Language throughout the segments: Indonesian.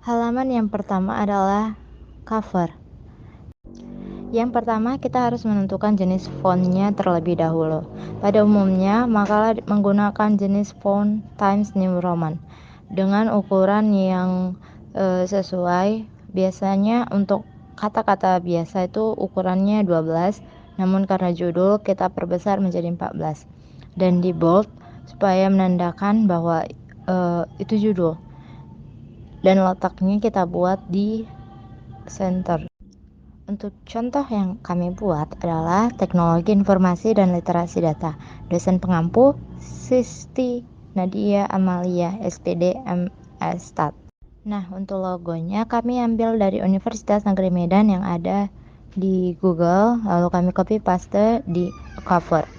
Halaman yang pertama adalah cover. Yang pertama, kita harus menentukan jenis fontnya terlebih dahulu. Pada umumnya, makalah menggunakan jenis font Times New Roman dengan ukuran yang sesuai. Biasanya untuk kata-kata biasa itu ukurannya 12, namun karena judul kita perbesar menjadi 14. Dan di bold supaya menandakan bahwa itu judul. Dan letaknya kita buat di center. Untuk contoh yang kami buat adalah teknologi informasi dan literasi data. Dosen pengampu Sisti Nadia Amalia, SPD MS Stat. Nah, untuk logonya kami ambil dari Universitas Negeri Medan yang ada di Google, lalu kami copy paste di cover.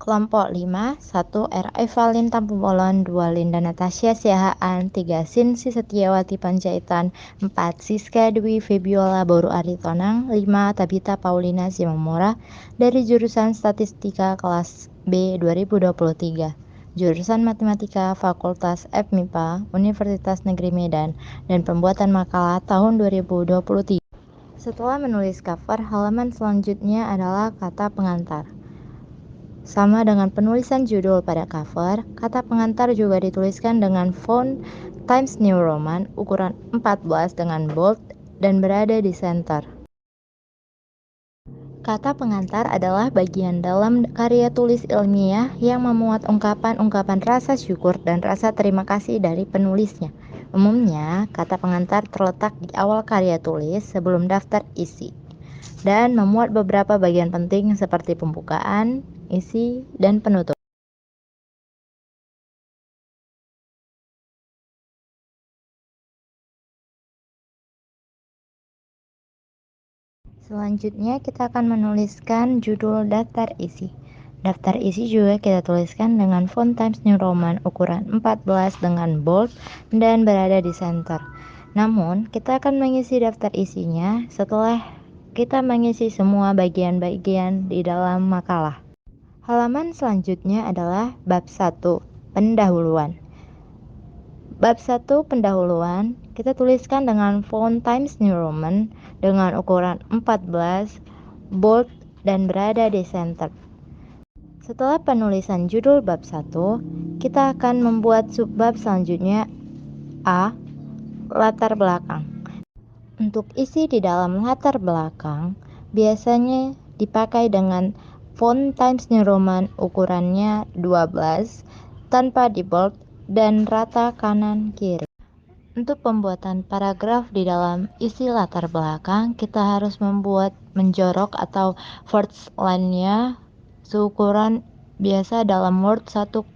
Kelompok 5, 1 R. Evalin Tampu Bolon, 2 Linda Natasha Siahaan, 3 Sinsi Setiawati Panjaitan, 4 Siska Dwi Febiola Boru Aritonang, 5 Tabita Paulina Simamora dari jurusan Statistika kelas B 2023. Jurusan Matematika Fakultas FMIPA Universitas Negeri Medan dan pembuatan makalah tahun 2023. Setelah menulis cover, halaman selanjutnya adalah kata pengantar. Sama dengan penulisan judul pada cover, kata pengantar juga dituliskan dengan font Times New Roman ukuran 14 dengan bold dan berada di center. Kata pengantar adalah bagian dalam karya tulis ilmiah yang memuat ungkapan-ungkapan rasa syukur dan rasa terima kasih dari penulisnya. Umumnya, kata pengantar terletak di awal karya tulis sebelum daftar isi dan memuat beberapa bagian penting seperti pembukaan, isi, dan penutup. Selanjutnya kita akan menuliskan judul daftar isi. Daftar isi juga kita tuliskan dengan font Times New Roman ukuran 14 dengan bold dan berada di center. Namun, kita akan mengisi daftar isinya setelah kita mengisi semua bagian-bagian di dalam makalah. Halaman selanjutnya adalah bab 1, pendahuluan. Bab 1 pendahuluan kita tuliskan dengan font Times New Roman dengan ukuran 14, bold, dan berada di center. Setelah penulisan judul bab 1, kita akan membuat subbab selanjutnya A. Latar belakang. Untuk isi di dalam latar belakang biasanya dipakai dengan font Times New Roman ukurannya 12 tanpa di bold dan rata kanan kiri. Untuk pembuatan paragraf di dalam isi latar belakang, kita harus membuat menjorok atau first line-nya seukuran biasa dalam Word 1,27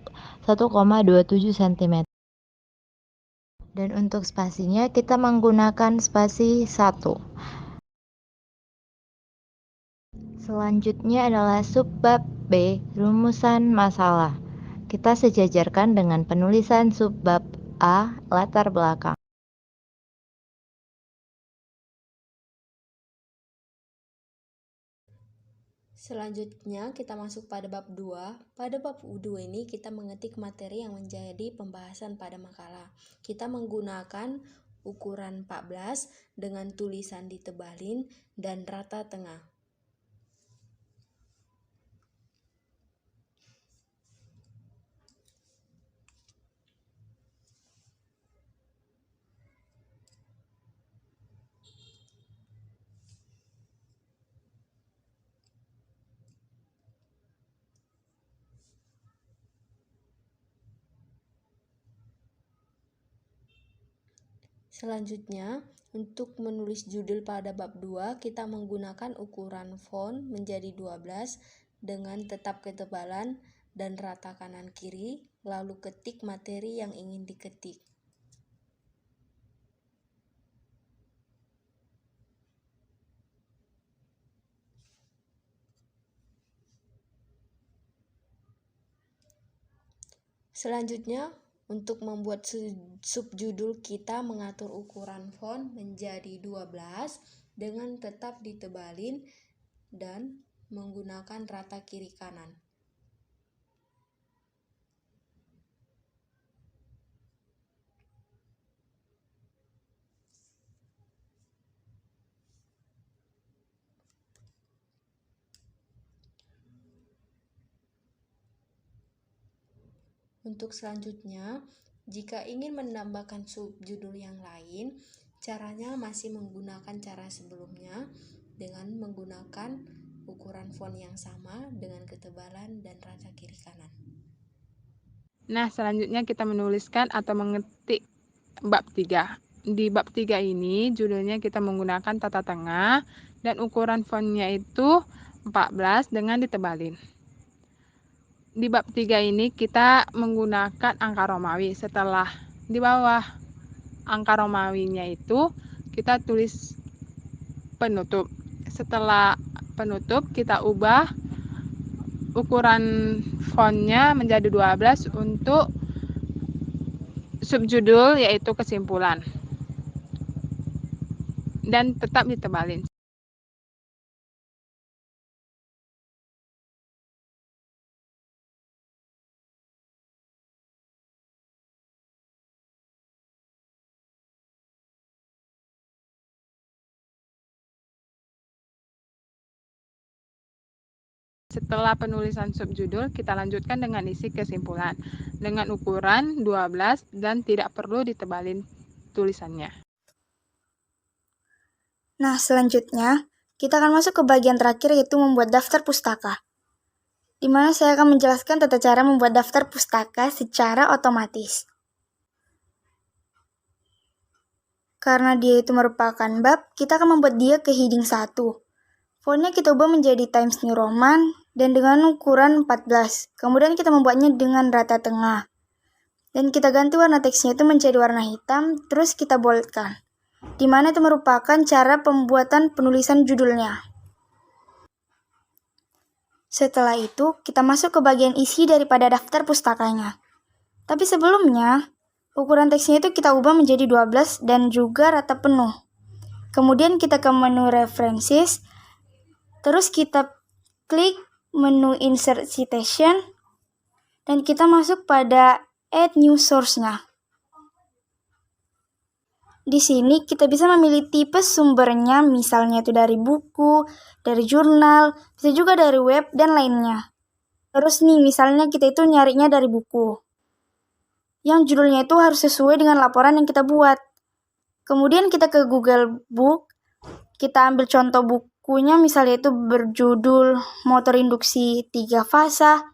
cm. Dan untuk spasinya kita menggunakan spasi 1. Selanjutnya adalah subbab B, rumusan masalah. Kita sejajarkan dengan penulisan subbab A, latar belakang. Selanjutnya kita masuk pada bab 2. Pada bab 2 ini kita mengetik materi yang menjadi pembahasan pada makalah. Kita menggunakan ukuran 14 dengan tulisan ditebalin dan rata tengah. Selanjutnya, untuk menulis judul pada bab 2, kita menggunakan ukuran font menjadi 12 dengan tetap ketebalan dan rata kanan kiri, lalu ketik materi yang ingin diketik. Selanjutnya, untuk membuat subjudul kita mengatur ukuran font menjadi 12 dengan tetap ditebalin dan menggunakan rata kiri kanan. Untuk selanjutnya, jika ingin menambahkan subjudul yang lain, caranya masih menggunakan cara sebelumnya dengan menggunakan ukuran font yang sama dengan ketebalan dan rata kiri kanan. Nah, selanjutnya kita menuliskan atau mengetik bab 3. Di bab 3 ini judulnya kita menggunakan tata tengah dan ukuran fontnya itu 14 dengan ditebalin. Di bab 3 ini kita menggunakan angka Romawi. Setelah di bawah angka Romawinya itu kita tulis penutup. Setelah penutup kita ubah ukuran fontnya menjadi 12 untuk subjudul yaitu kesimpulan. Dan tetap ditebalin. Setelah penulisan subjudul, kita lanjutkan dengan isi kesimpulan dengan ukuran 12 dan tidak perlu ditebalin tulisannya. Nah, selanjutnya kita akan masuk ke bagian terakhir yaitu membuat daftar pustaka, di mana saya akan menjelaskan tata cara membuat daftar pustaka secara otomatis. Karena dia itu merupakan bab, kita akan membuat dia ke heading 1. Fontnya kita ubah menjadi Times New Roman dan dengan ukuran 14. Kemudian kita membuatnya dengan rata tengah. Dan kita ganti warna teksnya itu menjadi warna hitam, terus kita boldkan. Di mana itu merupakan cara pembuatan penulisan judulnya. Setelah itu, kita masuk ke bagian isi daripada daftar pustakanya. Tapi sebelumnya, ukuran teksnya itu kita ubah menjadi 12 dan juga rata penuh. Kemudian kita ke menu References, terus kita klik menu Insert Citation, dan kita masuk pada Add New Source-nya. Di sini kita bisa memilih tipe sumbernya, misalnya itu dari buku, dari jurnal, bisa juga dari web, dan lainnya. Terus nih, misalnya kita itu nyarinya dari buku, yang judulnya itu harus sesuai dengan laporan yang kita buat. Kemudian kita ke Google Book, kita ambil contoh bukunya, misalnya itu berjudul Motor Induksi 3 Fasa.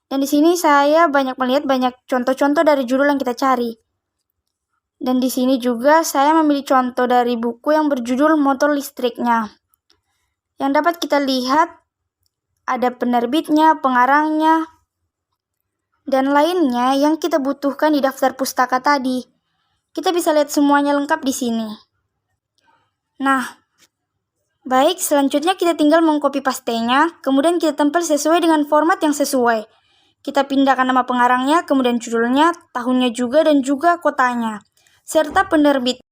Dan di sini saya melihat banyak contoh-contoh dari judul yang kita cari. Dan di sini juga saya memilih contoh dari buku yang berjudul Motor Listriknya. Yang dapat kita lihat ada penerbitnya, pengarangnya, dan lainnya yang kita butuhkan di daftar pustaka tadi. Kita bisa lihat semuanya lengkap di sini. Nah, baik, selanjutnya kita tinggal mengcopy pastenya, kemudian kita tempel sesuai dengan format yang sesuai. Kita pindahkan nama pengarangnya, kemudian judulnya, tahunnya juga, dan juga kotanya, serta penerbit.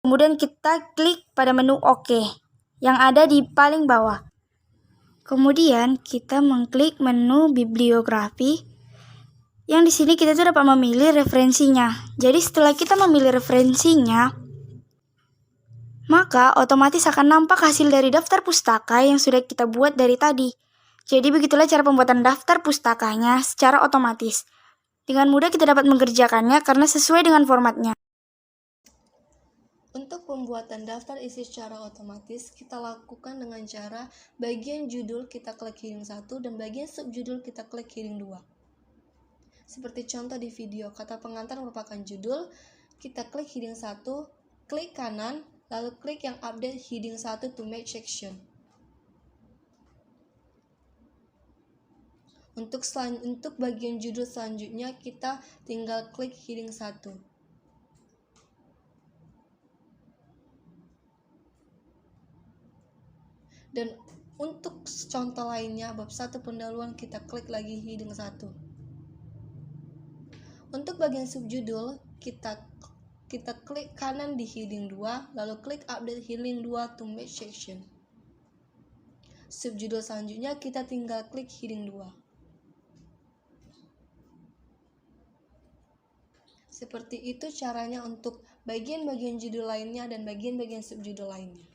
Kemudian kita klik pada menu OK yang ada di paling bawah. Kemudian kita mengklik menu bibliografi yang di sini kita tuh dapat memilih referensinya. Jadi setelah kita memilih referensinya, maka otomatis akan nampak hasil dari daftar pustaka yang sudah kita buat dari tadi. Jadi begitulah cara pembuatan daftar pustakanya secara otomatis. Dengan mudah kita dapat mengerjakannya karena sesuai dengan formatnya. Untuk pembuatan daftar isi secara otomatis, kita lakukan dengan cara bagian judul kita klik heading 1 dan bagian subjudul kita klik heading 2. Seperti contoh di video, kata pengantar merupakan judul, kita klik heading 1, klik kanan, lalu klik yang update heading 1 to match section. Untuk bagian judul selanjutnya, kita tinggal klik heading 1. Dan untuk contoh lainnya, bab 1 pendahuluan, kita klik lagi heading 1. Untuk bagian subjudul, kita klik kanan di heading 2, lalu klik update heading 2 to match section. Subjudul selanjutnya kita tinggal klik heading 2. Seperti itu caranya untuk bagian-bagian judul lainnya dan bagian-bagian subjudul lainnya.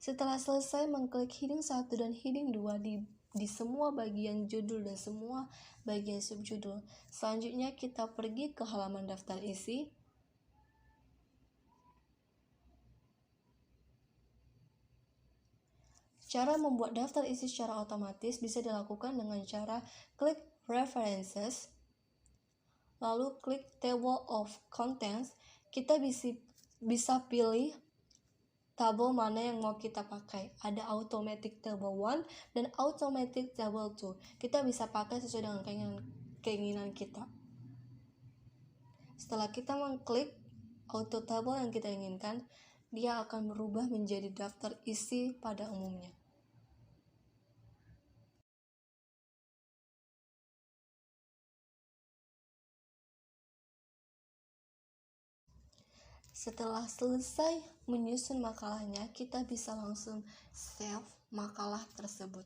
Setelah selesai mengklik heading 1 dan heading 2 di semua bagian judul dan semua bagian subjudul, selanjutnya kita pergi ke halaman daftar isi. Cara membuat daftar isi secara otomatis bisa dilakukan dengan cara klik References, lalu klik Table of Contents. Kita bisa pilih tabel mana yang mau kita pakai. Ada Automatic Table 1 dan Automatic Table 2. Kita bisa pakai sesuai dengan keinginan kita. Setelah kita mengklik auto table yang kita inginkan, dia akan berubah menjadi daftar isi pada umumnya. Setelah selesai menyusun makalahnya, kita bisa langsung save makalah tersebut.